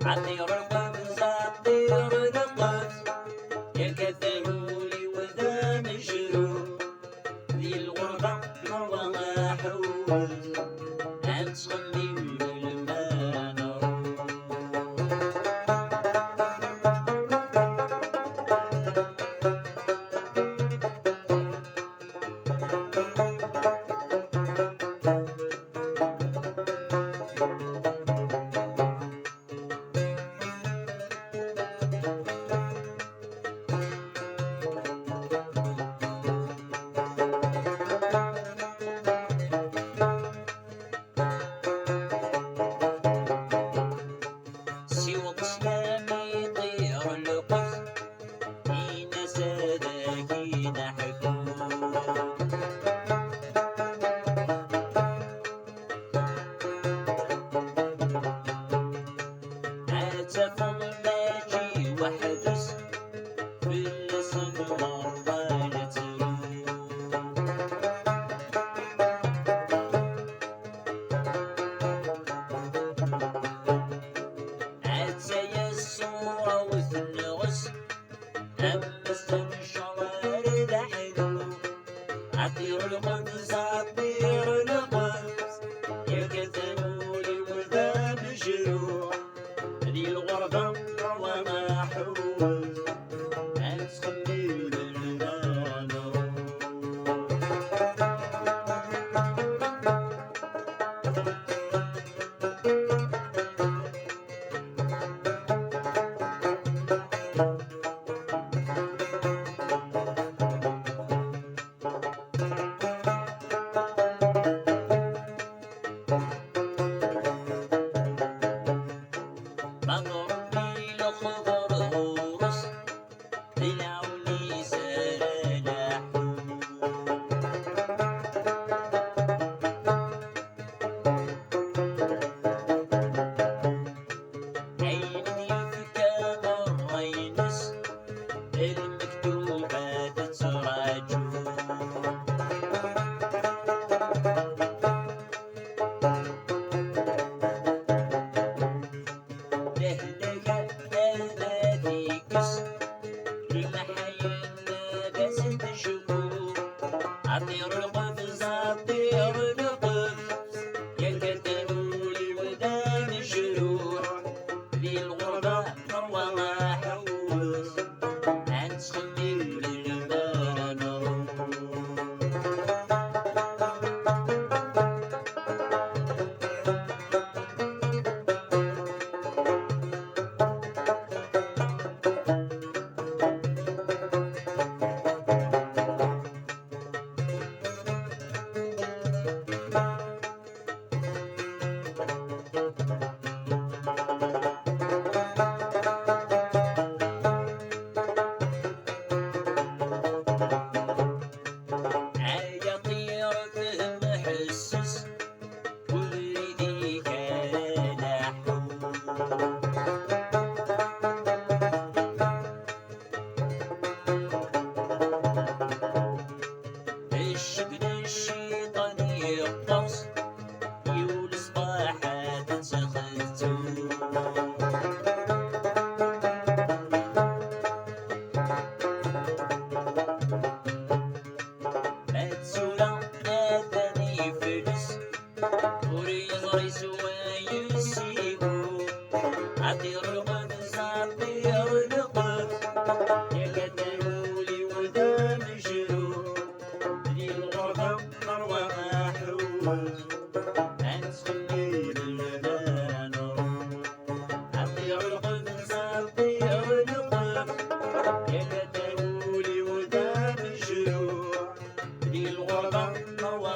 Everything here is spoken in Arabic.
عطير القفز عطير القفز يا كثرولي وذا مجروح ذي الغربة نرضى حوز أنت خلي بالما نروح سوى الإسلام يطير القدس إيناس ذاك نحكم عاتف الماجي وحدث في الاسم مرة تروح عتا يا الصورة وثنغس أما الشوارع دحلو عطير القدس عطير القدس يا كثرولي وذا مجروح ذي الغربة وما حوز أنت خلي بالما نروح مغربي الخضر هورس طلعوني سلاحو عيني يفكى الرينس المكتوبات تراجو لهلك ناديكس المحايا بس تشكو عطير القفز عطير القفز يا كثرولي وذا مجروح ذي الغربة نروى حوز أنت خلي بالما نروح عايا طيرة محسس ولدي كان حو الشبن الشيطان يقص يولي صباحات تخذتو متسولة ناداني فلس وريزري سوا يسيبو عطير القدس عطير القدس يا كثرولي وذا مجروح ذي الغربة نروى حوز أنت خلي بالما نروح عطير القدس عطير القدس يا كثرولي وذا مجروح ذي الغربة نروى